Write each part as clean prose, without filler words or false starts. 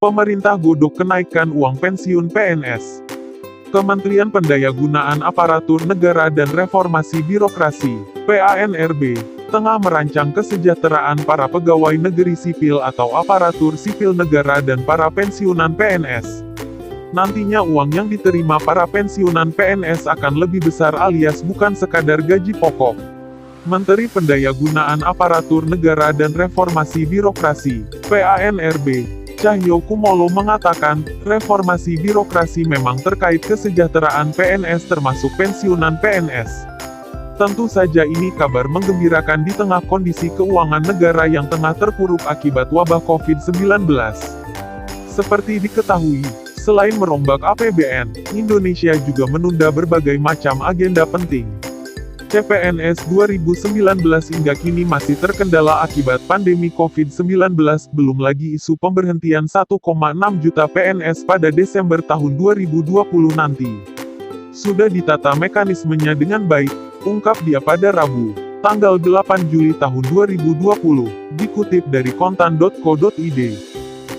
Pemerintah godok kenaikan uang pensiun PNS. Kementerian Pendayagunaan Aparatur Negara dan Reformasi Birokrasi, PANRB, tengah merancang kesejahteraan para pegawai negeri sipil atau aparatur sipil negara dan para pensiunan PNS. Nantinya uang yang diterima para pensiunan PNS akan lebih besar alias bukan sekadar gaji pokok. Menteri Pendayagunaan Aparatur Negara dan Reformasi Birokrasi, PANRB, Cahyokumolo mengatakan, reformasi birokrasi memang terkait kesejahteraan PNS termasuk pensiunan PNS. Tentu saja ini kabar menggembirakan di tengah kondisi keuangan negara yang tengah terpuruk akibat wabah COVID-19. Seperti diketahui, selain merombak APBN, Indonesia juga menunda berbagai macam agenda penting. CPNS 2019 hingga kini masih terkendala akibat pandemi COVID-19, belum lagi isu pemberhentian 1,6 juta PNS pada Desember tahun 2020 nanti. Sudah ditata mekanismenya dengan baik, ungkap dia pada Rabu, tanggal 8 Juli tahun 2020, dikutip dari kontan.co.id.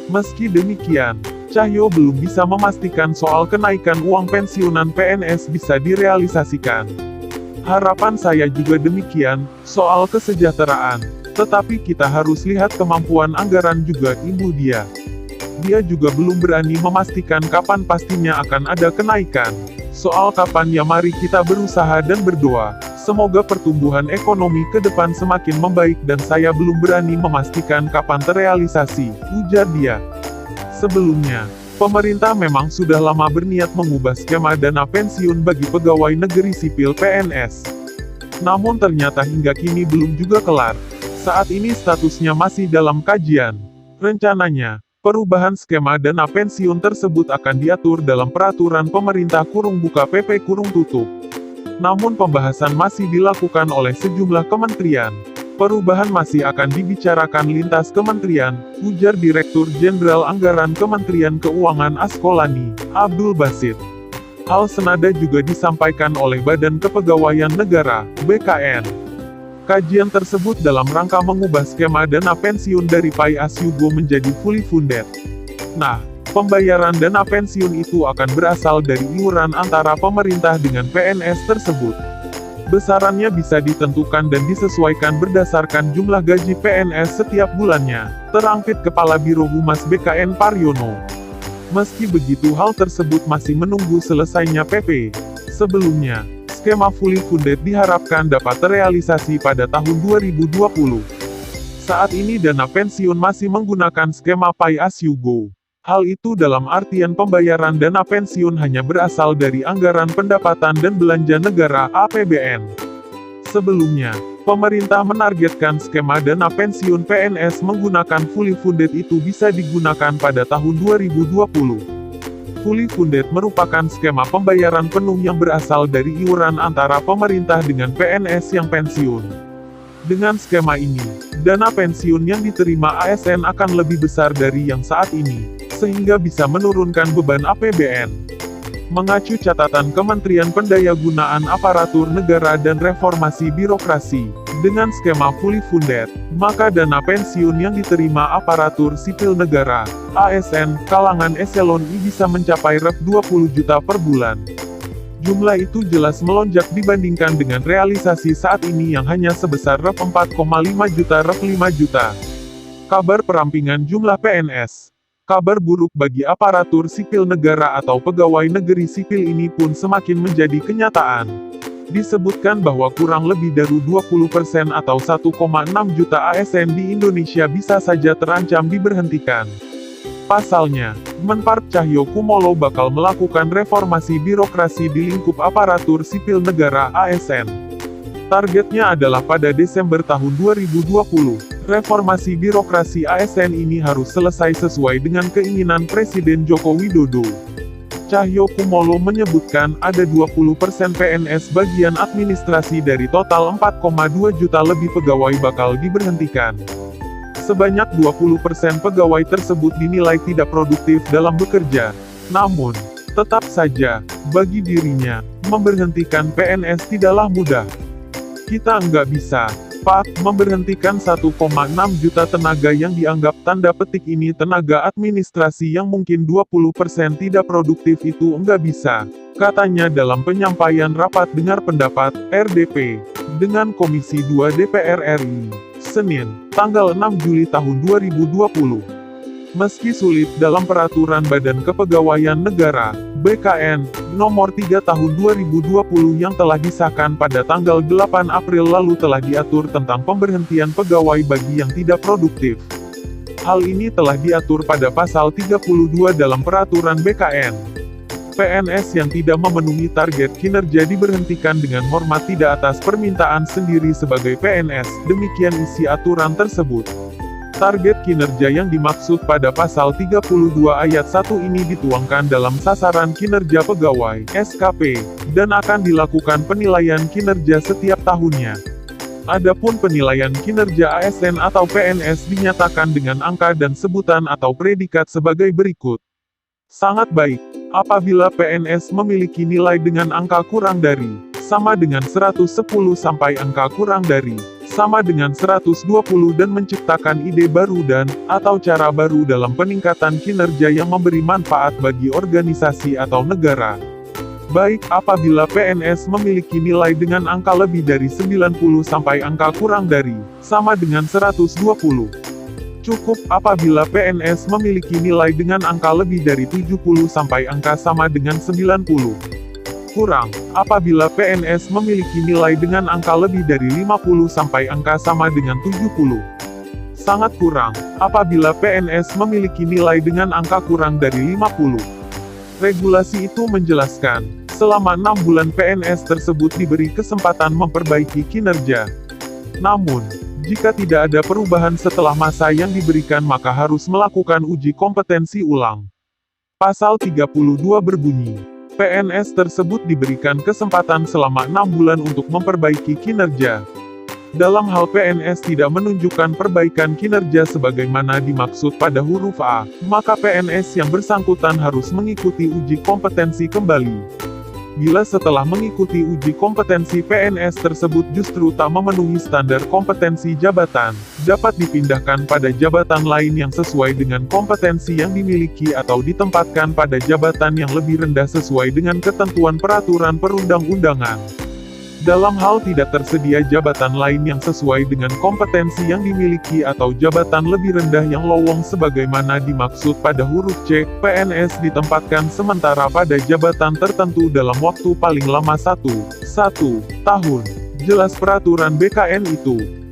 Meski demikian, Cahyo belum bisa memastikan soal kenaikan uang pensiunan PNS bisa direalisasikan. Harapan saya juga demikian, soal kesejahteraan. Tetapi kita harus lihat kemampuan anggaran juga, ibu dia. Dia juga belum berani memastikan kapan pastinya akan ada kenaikan. Soal kapan ya mari kita berusaha dan berdoa. Semoga pertumbuhan ekonomi ke depan semakin membaik dan saya belum berani memastikan kapan terrealisasi, ujar dia. Sebelumnya, pemerintah memang sudah lama berniat mengubah skema dana pensiun bagi pegawai negeri sipil PNS. Namun ternyata hingga kini belum juga kelar. Saat ini statusnya masih dalam kajian. Rencananya, perubahan skema dana pensiun tersebut akan diatur dalam peraturan pemerintah (PP). Namun pembahasan masih dilakukan oleh sejumlah kementerian. Perubahan masih akan dibicarakan lintas kementerian, ujar Direktur Jenderal Anggaran Kementerian Keuangan Askolani, Abdul Basit. Hal senada juga disampaikan oleh Badan Kepegawaian Negara, BKN. Kajian tersebut dalam rangka mengubah skema dana pensiun dari pay as you go menjadi fully funded. Nah, pembayaran dana pensiun itu akan berasal dari iuran antara pemerintah dengan PNS tersebut. Besarannya bisa ditentukan dan disesuaikan berdasarkan jumlah gaji PNS setiap bulannya, terangkit Kepala Biro Humas BKN Paryono. Meski begitu hal tersebut masih menunggu selesainya PP. Sebelumnya, skema fully funded diharapkan dapat terrealisasi pada tahun 2020. Saat ini dana pensiun masih menggunakan skema pay as you go. Hal itu dalam artian pembayaran dana pensiun hanya berasal dari anggaran pendapatan dan belanja negara (APBN). Sebelumnya, pemerintah menargetkan skema dana pensiun PNS menggunakan fully funded itu bisa digunakan pada tahun 2020. Fully funded merupakan skema pembayaran penuh yang berasal dari iuran antara pemerintah dengan PNS yang pensiun. Dengan skema ini, dana pensiun yang diterima ASN akan lebih besar dari yang saat ini, sehingga bisa menurunkan beban APBN. Mengacu catatan Kementerian Pendayagunaan Aparatur Negara dan Reformasi Birokrasi, dengan skema fully funded, maka dana pensiun yang diterima aparatur sipil negara, ASN, kalangan eselon I bisa mencapai Rp 20 juta per bulan. Jumlah itu jelas melonjak dibandingkan dengan realisasi saat ini yang hanya sebesar Rp 4,5 juta Rp 5 juta. Kabar perampingan jumlah PNS. Kabar buruk bagi aparatur sipil negara atau pegawai negeri sipil ini pun semakin menjadi kenyataan. Disebutkan bahwa kurang lebih dari 20% atau 1,6 juta ASN di Indonesia bisa saja terancam diberhentikan. Pasalnya, Menpar Cahyokumolo bakal melakukan reformasi birokrasi di lingkup aparatur sipil negara (ASN). Targetnya adalah pada Desember tahun 2020. Reformasi birokrasi ASN ini harus selesai sesuai dengan keinginan Presiden Joko Widodo. Cahyokumolo menyebutkan ada 20% PNS bagian administrasi dari total 4,2 juta lebih pegawai bakal diberhentikan. Sebanyak 20% pegawai tersebut dinilai tidak produktif dalam bekerja. Namun, tetap saja, bagi dirinya, memberhentikan PNS tidaklah mudah. Kita nggak bisa Memberhentikan 1,6 juta tenaga yang dianggap tanda petik ini tenaga administrasi yang mungkin 20% tidak produktif itu enggak bisa, katanya dalam penyampaian rapat dengar pendapat, RDP, dengan Komisi 2 DPR RI, Senin, tanggal 6 Juli tahun 2020. Meski sulit dalam Peraturan Badan Kepegawaian Negara, BKN, Nomor 3 Tahun 2020 yang telah disahkan pada tanggal 8 April lalu telah diatur tentang pemberhentian pegawai bagi yang tidak produktif. Hal ini telah diatur pada pasal 32 dalam Peraturan BKN. PNS yang tidak memenuhi target kinerja diberhentikan dengan hormat tidak atas permintaan sendiri sebagai PNS, demikian isi aturan tersebut. Target kinerja yang dimaksud pada pasal 32 ayat 1 ini dituangkan dalam sasaran kinerja pegawai, SKP, dan akan dilakukan penilaian kinerja setiap tahunnya. Adapun penilaian kinerja ASN atau PNS dinyatakan dengan angka dan sebutan atau predikat sebagai berikut. Sangat baik, apabila PNS memiliki nilai dengan angka kurang dari, sama dengan 110 sampai angka kurang dari, sama dengan 120 dan menciptakan ide baru dan, atau cara baru dalam peningkatan kinerja yang memberi manfaat bagi organisasi atau negara. Baik apabila PNS memiliki nilai dengan angka lebih dari 90 sampai angka kurang dari, sama dengan 120. Cukup apabila PNS memiliki nilai dengan angka lebih dari 70 sampai angka sama dengan 90. Kurang, apabila PNS memiliki nilai dengan angka lebih dari 50 sampai angka sama dengan 70. Sangat kurang, apabila PNS memiliki nilai dengan angka kurang dari 50. Regulasi itu menjelaskan, selama 6 bulan PNS tersebut diberi kesempatan memperbaiki kinerja. Namun, jika tidak ada perubahan setelah masa yang diberikan maka harus melakukan uji kompetensi ulang. Pasal 32 berbunyi, PNS tersebut diberikan kesempatan selama 6 bulan untuk memperbaiki kinerja. Dalam hal PNS tidak menunjukkan perbaikan kinerja sebagaimana dimaksud pada huruf A, maka PNS yang bersangkutan harus mengikuti uji kompetensi kembali. Bila setelah mengikuti uji kompetensi PNS tersebut justru tak memenuhi standar kompetensi jabatan, dapat dipindahkan pada jabatan lain yang sesuai dengan kompetensi yang dimiliki atau ditempatkan pada jabatan yang lebih rendah sesuai dengan ketentuan peraturan perundang-undangan. Dalam hal tidak tersedia jabatan lain yang sesuai dengan kompetensi yang dimiliki atau jabatan lebih rendah yang lowong sebagaimana dimaksud pada huruf C, PNS ditempatkan sementara pada jabatan tertentu dalam waktu paling lama 1 tahun. Jelas peraturan BKN itu.